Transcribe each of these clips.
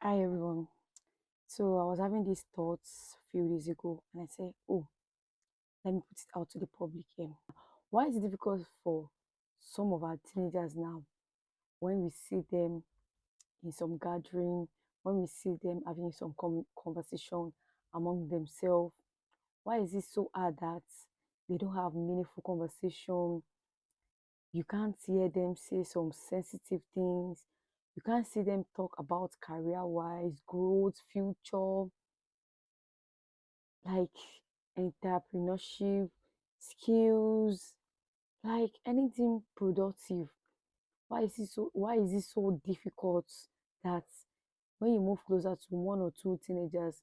Hi everyone. So I was having these thoughts a few days ago and I said, oh, let me put it out to the public here. Why is it difficult for some of our teenagers now when we see them in some gathering, when we see them having some conversation among themselves? Why is it so hard that they don't have meaningful conversation? You can't hear them say some sensitive things. You can't see them talk about career wise, growth, future, like entrepreneurship, skills, like anything productive. Why is it so difficult that when you move closer to one or two teenagers,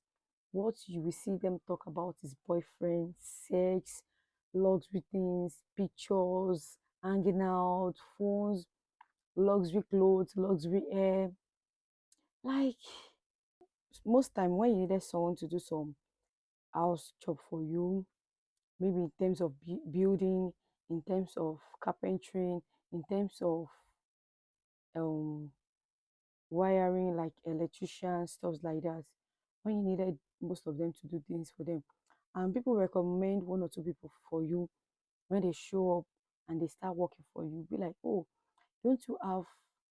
what you will see them talk about is boyfriend, sex, luxury things, pictures, hanging out, phones, luxury clothes, luxury hair. Like most time when you needed someone to do some house job for you, maybe in terms of building, in terms of carpentry, in terms of um wiring, like electrician stuff like that, when you needed most of them to do things for them, and people recommend one or two people for you, when they show up and they start working for you, be like, oh, don't you have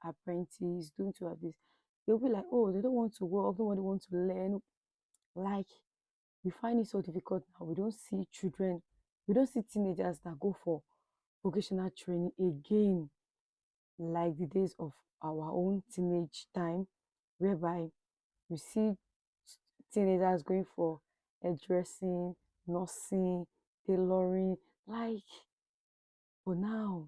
apprentice, don't you have this? They'll be like, oh, they don't want to work, nobody wants to learn. Like, we find it so difficult now. We don't see children, we don't see teenagers that go for vocational training again, like the days of our own teenage time, whereby we see teenagers going for hairdressing, nursing, tailoring, like, but now,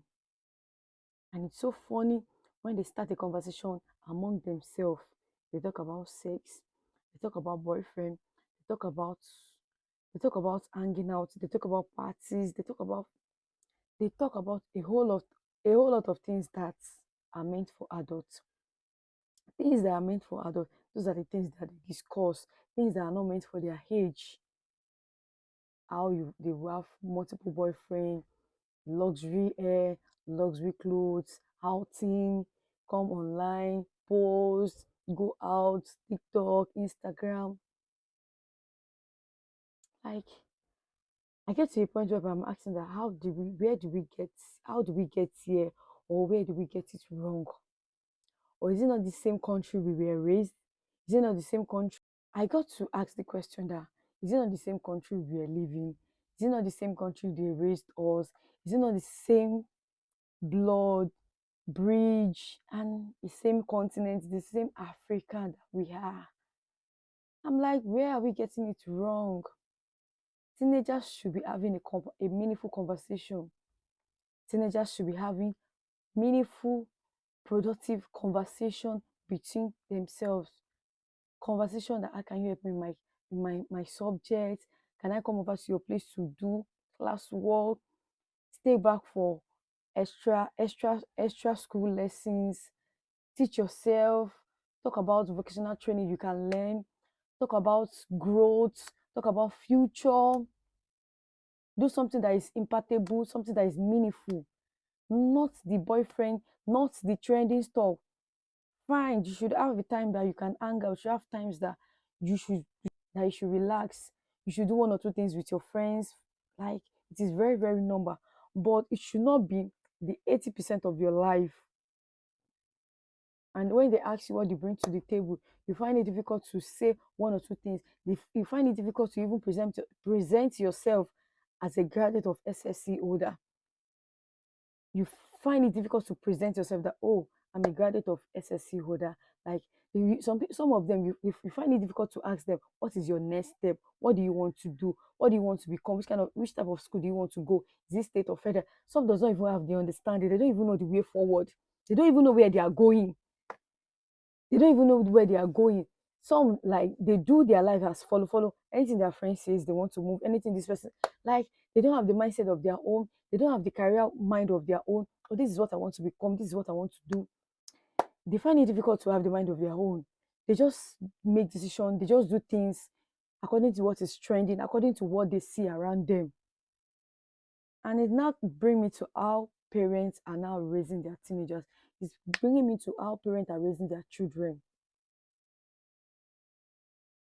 and it's so funny when they start a conversation among themselves, they talk about sex, they talk about boyfriend, they talk about they talk about hanging out, they talk about parties, they talk about a whole lot of things that are meant for adults. Things that are meant for adults, those are the things that they discuss. Things that are not meant for their age. How they will have multiple boyfriend, luxury hair, luxury clothes, outing, come online, post, go out, TikTok, Instagram. Like, I get to a point where I'm asking that how do we get here, or where do we get it wrong? Or is it not the same country we were raised? Is it not the same country? I got to ask the question that, is it not the same country we are living? Is it not the same country they raised us? Is it not the same blood, bridge, and the same continent, the same Africa that we are? I'm like, where are we getting it wrong? Teenagers should be having a meaningful conversation. Teenagers should be having meaningful, productive conversation between themselves. Conversation that, can you help me in my subject? Can I come over to your place to do class work? Stay back for extra school lessons. Teach yourself. Talk about vocational training you can learn. Talk about growth. Talk about future. Do something that is impactable, something that is meaningful. Not the boyfriend, not the trending stuff. Fine, you should have a time that you can hang out. You should have times you should you should relax. You should do one or two things with your friends. Like, it is very, very number, but it should not be the 80% of your life. And when they ask you what you bring to the table, you find it difficult to say one or two things. You find it difficult to even present yourself as a graduate of SSC holder. You find it difficult to present yourself that, oh, I'm a graduate of SSC holder. Like, some of them, you find it difficult to ask them, what is your next step? What do you want to do? What do you want to become? Which type of school do you want to go? Is this state or federal? Some does not even have the understanding. They don't even know the way forward. They don't even know where they are going. They don't even know where they are going. Some, like, they do their life as follow anything their friend says, they want to move anything this person, like, they don't have the mindset of their own. They don't have the career mind of their own. Oh, this is what I want to become, this is what I want to do. They find it difficult to have the mind of their own. They just make decisions, they just do things according to what is trending, according to what they see around them. And it now bring me to how parents are now raising their teenagers. It's bringing me to how parents are raising their children.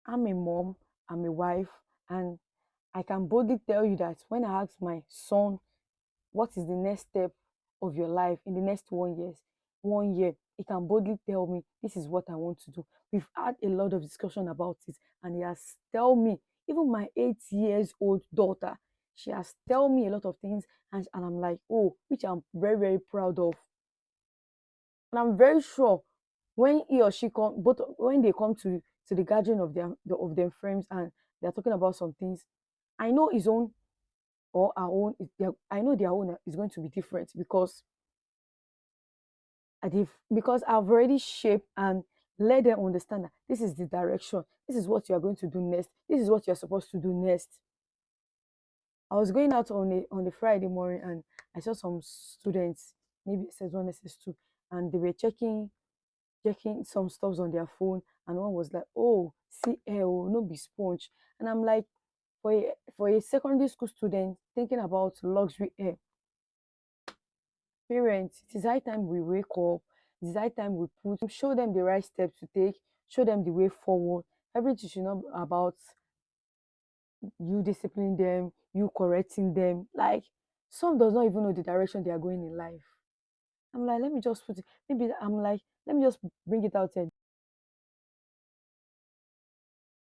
I'm a mom, I'm a wife, and I can boldly tell you that when I ask my son, what is the next step of your life in the next 1 year, he can boldly tell me, this is what I want to do. We've had a lot of discussion about it, and he has tell me, even my 8 years old daughter, she has tell me a lot of things, and I'm like, oh, which I'm very, very proud of. And I'm very sure when he or she come, both when they come to the gathering of their friends, and they're talking about some things, I know his own or our own I know their own is going to be different, because I've already shaped and let them understand that this is the direction, this is what you are going to do next, this is what you're supposed to do next. I was going out on a Friday morning, and I saw some students, maybe SS1, SS2, and they were checking some stuffs on their phone, and one was like, oh, see, oh, no be sponge. And I'm like, for a secondary school student thinking about luxury hair, parents, it is high time we wake up. It is high time we show them the right steps to take, show them the way forward. Everything should not be about you disciplining them, you correcting them. Like, some does not even know the direction they are going in life. I'm like, let me just put it, maybe I'm like, let me just bring it out and